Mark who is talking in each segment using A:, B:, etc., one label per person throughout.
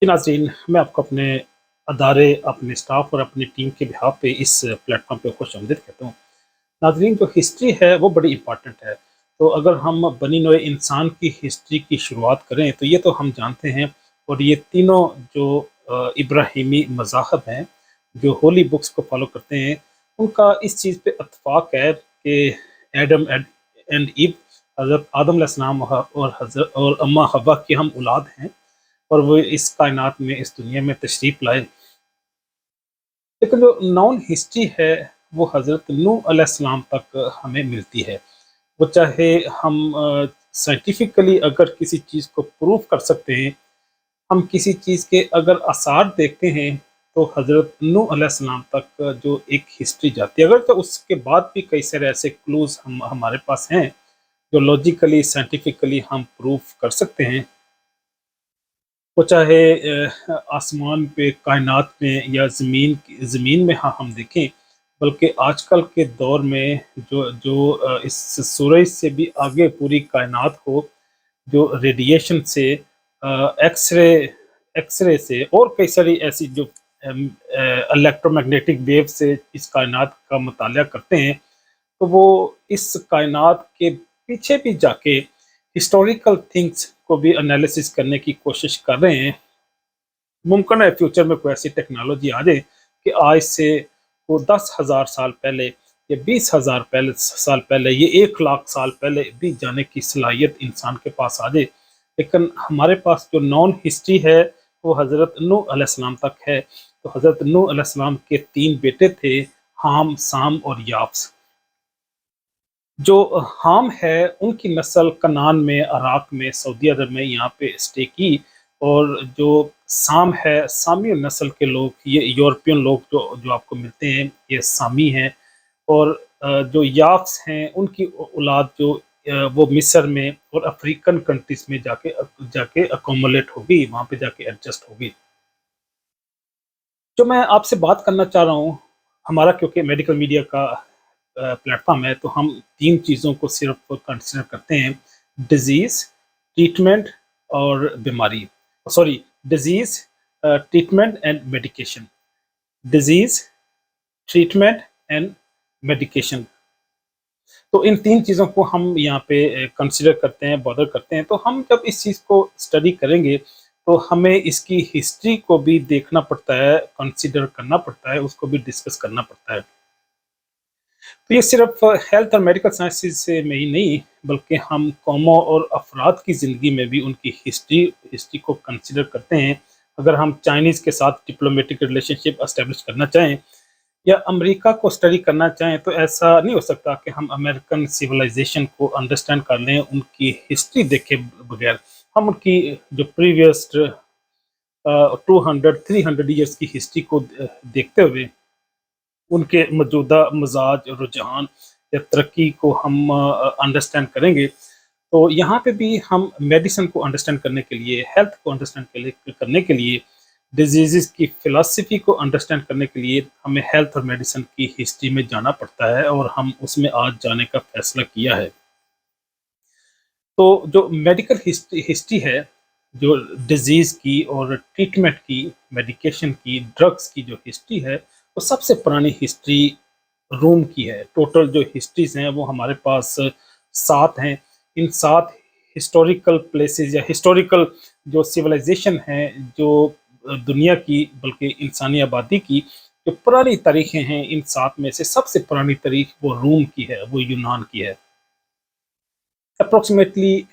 A: जी नाज़रीन, मैं आपको अपने अदारे, अपने स्टाफ और अपनी टीम के बिहाफ़ पे इस प्लेटफ़ॉर्म पे खुशामदीद कहता हूँ। नाज़रीन, जो हिस्ट्री है वो बड़ी इम्पॉर्टेंट है। तो अगर हम बनी नौए इंसान की हिस्ट्री की शुरुआत करें तो ये तो हम जानते हैं, और ये तीनों जो इब्राहिमी मज़ाहब हैं, जो होली बुक्स को फ़ॉलो करते हैं, उनका इस चीज़ पे इत्फ़ाक़ है कि एडम एंड ईव, हज़रत आदम अलैहिस्सलाम और हज़रत और अम्मा हव्वा की हम औलाद हैं, और वो इस कायनात में, इस दुनिया में तशरीफ़ लाए। लेकिन जो नॉन हिस्ट्री है वो हज़रत नूह अलैहिस्सलाम तक हमें मिलती है। वो चाहे हम साइंटिफिकली अगर किसी चीज़ को प्रूव कर सकते हैं, हम किसी चीज़ के अगर आसार देखते हैं, तो हज़रत नूह अलैहिस्सलाम तक जो एक हिस्ट्री जाती है। अगर तो उसके बाद भी कई सारे ऐसे क्लूज़ हम हमारे पास हैं, जो लॉजिकली, साइंटिफिकली हम प्रूव कर सकते हैं। वो चाहे आसमान पे, कायनात में, या ज़मीन में हम देखें, बल्कि आजकल के दौर में जो जो इस सूरज से भी आगे पूरी कायनात को जो रेडिएशन से, एक्स-रे एक्स-रे से और कई सारी ऐसी जो इलेक्ट्रोमैग्नेटिक वेव से इस कायनात का मुताला करते हैं, तो वो इस कायनात के पीछे भी जाके हिस्टोरिकल थिंग्स को भी एनालिसिस करने की कोशिश कर रहे हैं। मुमकिन है फ्यूचर में कोई ऐसी टेक्नोलॉजी आ जाए कि आज से वो 10,000 साल पहले या 20,000 साल पहले, ये 1 लाख साल पहले भी जाने की सलाहियत इंसान के पास आ जाए। लेकिन हमारे पास जो नॉन हिस्ट्री है वो हज़रत नूह अलैहिस्सलाम तक है। तो हज़रत नूह अलैहिस्सलाम के 3 बेटे थे, हाम, साम और याफ्स। जो हाम है उनकी नस्ल कनान में, इराक में, सऊदी अरब में यहाँ पे स्टे की, और जो साम है, सामी नस्ल के लोग, ये यूरोपियन लोग जो जो आपको मिलते हैं, ये सामी हैं। और जो याफ्स हैं उनकी औलाद जो वो मिस्र में और अफ्रीकन कंट्रीज में जाके जाके अकोमोलेट होगी, वहाँ पे जाके एडजस्ट होगी। जो मैं आपसे बात करना चाह रहा हूँ, हमारा क्योंकि मेडिकल मीडिया का प्लेटफॉर्म है, तो हम 3 चीज़ों को सिर्फ कंसिडर करते हैं: डिजीज़, ट्रीटमेंट और बीमारी। Sorry, disease, treatment and medication. Disease, treatment and medication. तो इन 3 चीज़ों को हम यहाँ पे कंसिडर करते हैं, बॉदर करते हैं। तो हम जब इस चीज़ को स्टडी करेंगे, तो हमें इसकी हिस्ट्री को भी देखना पड़ता है, कंसिडर करना पड़ता है, उसको भी डिस्कस करना पड़ता है। तो ये सिर्फ हेल्थ और मेडिकल साइंसेज से में ही नहीं, बल्कि हम कौमों और अफराद की ज़िंदगी में भी उनकी हिस्ट्री को कंसिडर करते हैं। अगर हम चाइनीज़ के साथ डिप्लोमेटिक रिलेशनशिप एस्टेब्लिश करना चाहें, या अमेरिका को स्टडी करना चाहें, तो ऐसा नहीं हो सकता कि हम अमेरिकन सिविलाइजेशन को अंडरस्टैंड कर लें उनकी हिस्ट्री देखे बगैर। हम उनकी जो प्रीवियस 200-300 ईयर्स की हिस्ट्री को देखते हुए उनके मौजूदा मिजाज, रुझान या तरक्की को हम अंडरस्टैंड करेंगे। तो यहाँ पे भी हम मेडिसिन को अंडरस्टैंड करने के लिए, हेल्थ को अंडरस्टैंड करने के लिए, डिजीज़ की फ़िलॉसफ़ी को अंडरस्टैंड करने के लिए हमें हेल्थ और मेडिसिन की हिस्ट्री में जाना पड़ता है, और हम उसमें आज जाने का फ़ैसला किया है। तो जो मेडिकल हिस्ट्री है, जो डिज़ीज़ की और ट्रीटमेंट की, मेडिकेशन की, ड्रग्स की जो हिस्ट्री है, वो सबसे पुरानी हिस्ट्री रोम की है। टोटल जो हिस्ट्रीज़ हैं वो हमारे पास 7 हैं। इन 7 हिस्टोरिकल प्लेसेस या हिस्टोरिकल जो सिविलाइजेशन हैं, जो दुनिया की, बल्कि इंसानी आबादी की जो पुरानी तारीखें हैं, इन 7 में से सबसे पुरानी तारीख वो रोम की है, वो यूनान की है। अप्रोक्सीमेटली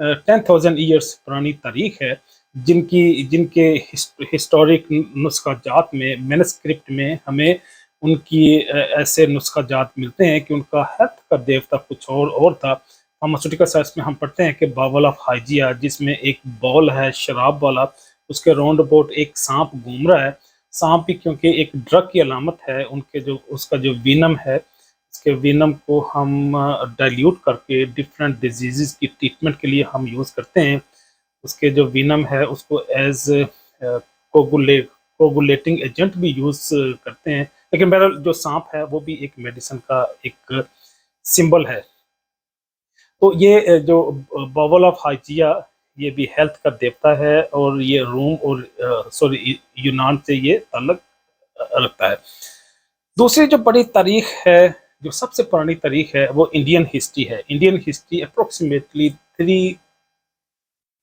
A: 10,000 ईयर्स पुरानी तारीख है, जिनकी जिनके हिस्टोरिक नुस्खा जात में, मैनस्क्रिप्ट में हमें उनकी ऐसे नुस्खा जात मिलते हैं कि उनका हेल्थ का देवता कुछ और था। फार्मास्यूटिकल साइंस में हम पढ़ते हैं कि बावल ऑफ हाइजिया, जिसमें एक बॉल है शराब वाला, उसके राउंड अबाउट एक सांप घूम रहा है। सांप भी क्योंकि एक ड्रग की अलामत है, उनके जो उसका जो विनम है, इसके विनम को हम डाइल्यूट करके डिफरेंट डिजीज़ की ट्रीटमेंट के लिए हम यूज़ करते हैं। उसके जो विनम है उसको एज कोगुलेटिंग एजेंट भी यूज़ करते हैं। लेकिन बहरहाल जो सांप है वो भी एक मेडिसिन का एक सिंबल है। तो ये जो बावल ऑफ हाइजिया, یہ بھی ہیلتھ کا دیوتا ہے، اور یہ روم اور یونان سے یہ تعلق رکھتا ہے۔ دوسری جو بڑی تاریخ ہے، جو سب سے پرانی تاریخ ہے، وہ انڈین ہسٹری ہے۔ Indian history approximately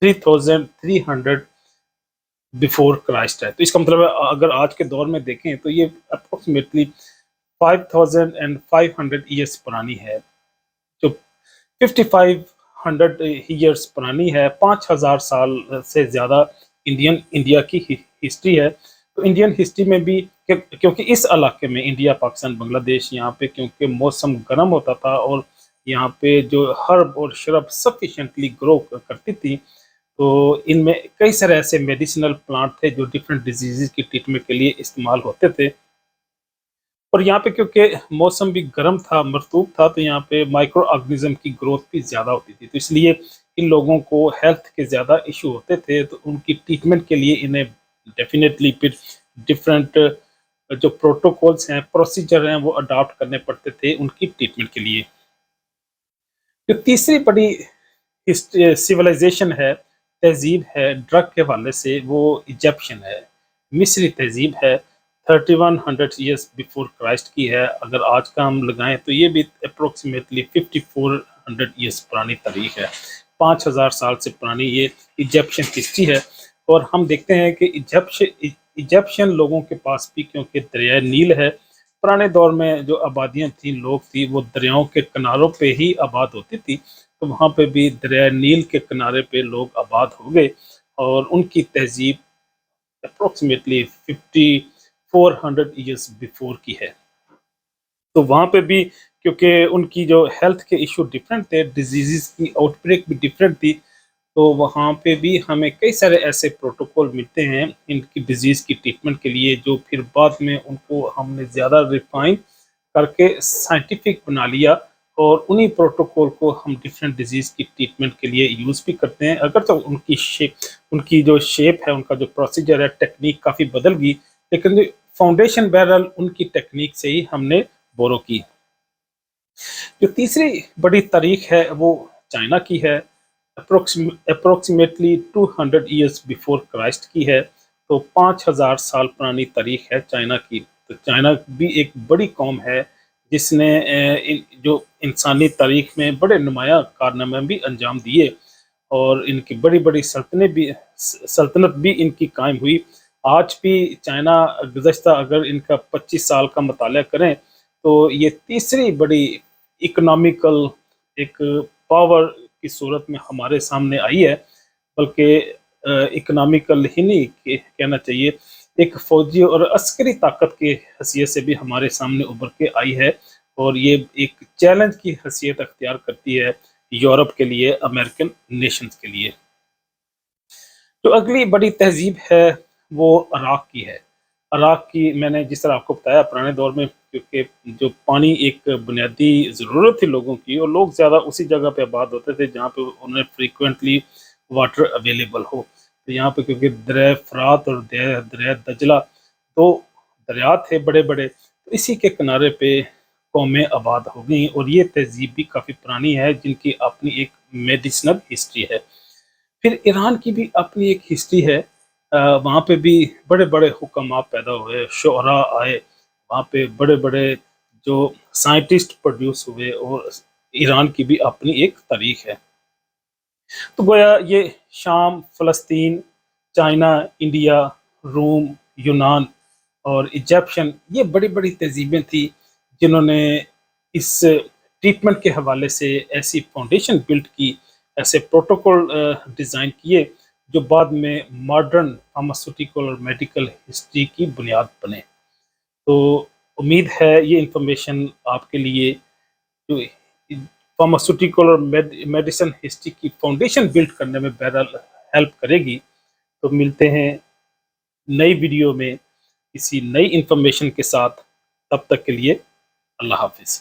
A: 3300 before Christ ہے۔ تو اس کا مطلب ہے اگر آج کے دور میں دیکھیں تو یہ اپروکسیمیٹلی 5500 ایئرس پرانی ہے، جو 5500 ایئرس پرانی ہے، 5000 سال سے زیادہ انڈیا کی ہسٹری ہے۔ تو انڈین ہسٹری میں بھی کیونکہ اس علاقے میں انڈیا، پاکستان، بنگلہ دیش، یہاں پہ کیونکہ موسم گرم ہوتا تھا اور یہاں پہ جو ہرب اور شرب سفیشینٹلی گرو کرتی تھی، تو ان میں کئی سارے ایسے میڈیسنل پلانٹ تھے جو ڈفرینٹ ڈیزیزز کی ٹریٹمنٹ کے لیے استعمال ہوتے تھے۔ اور یہاں پہ کیونکہ موسم بھی گرم تھا، مرطوب تھا، تو یہاں پہ مائکرو آرگنزم کی گروتھ بھی زیادہ ہوتی تھی، تو اس لیے ان لوگوں کو ہیلتھ کے زیادہ ایشو ہوتے تھے، تو ان کی ٹریٹمنٹ کے لیے انہیں ڈیفینیٹلی پھر ڈفرینٹ جو پروٹوکولز ہیں، پروسیجر ہیں، وہ اڈاپٹ کرنے پڑتے تھے ان کی ٹریٹمنٹ کے لیے۔ جو تیسری بڑی سویلائزیشن ہے، تہذیب ہے ڈرگ کے حوالے سے، وہ ایجپشن ہے، مصری تہذیب ہے، 3100 ایئرس بیفور کرائسٹ کی ہے۔ اگر آج کا ہم لگائیں تو یہ بھی اپروکسیمیٹلی 5400 ایئرس پرانی تاریخ ہے، 5000 سال سے پرانی یہ ایجپشن ہسٹری ہے۔ اور ہم دیکھتے ہیں کہ ایجپشن لوگوں کے پاس بھی کیونکہ دریائے نیل ہے، پرانے دور میں جو آبادیاں تھیں، لوگ تھی، وہ دریاؤں کے کناروں پہ ہی آباد ہوتی تھی، تو وہاں پہ بھی دریائے نیل کے کنارے پہ لوگ آباد ہو گئے، اور ان کی تہذیب اپروکسیمیٹلی 5400 ایئرس بیفور کی ہے۔ تو وہاں پہ بھی کیونکہ ان کی جو ہیلتھ کے ایشو ڈفرینٹ تھے، ڈیزیزز کی آؤٹ بریک بھی ڈفرینٹ تھی، تو وہاں پہ بھی ہمیں کئی سارے ایسے پروٹوکول ملتے ہیں ان کی ڈیزیز کی ٹریٹمنٹ کے لیے، جو پھر بعد میں ان کو ہم نے زیادہ ریفائن کر کے سائنٹیفک بنا لیا، اور انہی پروٹوکول کو ہم ڈفرینٹ ڈیزیز کی ٹریٹمنٹ کے لیے یوز بھی کرتے ہیں۔ اگر تو ان کی جو شیپ ہے، ان کا جو پروسیجر ہے، ٹیکنیک کافی بدل گئی، لیکن فاؤنڈیشن بہرحال ان کی ٹیکنیک سے ہی ہم نے بورو کی۔ جو تیسری بڑی تاریخ ہے وہ چائنا کی ہے، اپروکسیمیٹلی 200 ایئرس بیفور کرائسٹ کی ہے، تو 5000 سال پرانی تاریخ ہے چائنا کی۔ تو چائنا بھی ایک بڑی قوم ہے جس نے جو انسانی تاریخ میں بڑے نمایاں کارنامے بھی انجام دیے، اور ان کی بڑی بڑی سلطنت بھی ان کی قائم ہوئی۔ آج بھی چائنا گزشتہ اگر ان کا 25 سال کا مطالعہ کریں تو یہ تیسری بڑی اکنامیکل ایک پاور کی صورت میں ہمارے سامنے آئی ہے، بلکہ اکنامیکل ہی نہیں کہنا چاہیے، ایک فوجی اور عسکری طاقت کی حیثیت سے بھی ہمارے سامنے ابھر کے آئی ہے، اور یہ ایک چیلنج کی حیثیت اختیار کرتی ہے یورپ کے لیے، امریکن نیشنز کے لیے۔ جو اگلی بڑی تہذیب ہے وہ عراق کی ہے۔ عراق کی میں نے جس طرح آپ کو بتایا، پرانے دور میں کیونکہ جو پانی ایک بنیادی ضرورت تھی لوگوں کی، اور لوگ زیادہ اسی جگہ پہ آباد ہوتے تھے جہاں پہ انہیں فریکوینٹلی واٹر اویلیبل ہو۔ تو یہاں پہ کیونکہ دریائے فرات اور دریائے دجلہ دو دریا تھے بڑے بڑے، تو اسی کے کنارے پہ قومیں آباد ہو گئیں، اور یہ تہذیب بھی کافی پرانی ہے جن کی اپنی ایک میڈیسنل ہسٹری ہے۔ پھر ایران کی بھی اپنی ایک ہسٹری ہے، وہاں پہ بھی بڑے بڑے حکامات پیدا ہوئے، شعراء آئے وہاں پہ، بڑے بڑے جو سائنٹسٹ پروڈیوس ہوئے، اور ایران کی بھی اپنی ایک تاریخ ہے۔ تو گویا یہ شام، فلسطین، چائنا، انڈیا، روم، یونان اور ایجپشن، یہ بڑی بڑی تہذیبیں تھیں جنہوں نے اس ٹریٹمنٹ کے حوالے سے ایسی فاؤنڈیشن بلڈ کی، ایسے پروٹوکول ڈیزائن کیے جو بعد میں ماڈرن فارماسیوٹیکل اور میڈیکل ہسٹری کی بنیاد بنے۔ تو امید ہے یہ انفارمیشن آپ کے لیے جو فارماسیوٹیکل اور میڈیسن ہسٹری کی فاؤنڈیشن بلڈ کرنے میں بہرحال ہیلپ کرے گی۔ تو ملتے ہیں نئی ویڈیو میں کسی نئی انفارمیشن کے ساتھ، تب تک کے لیے اللہ حافظ۔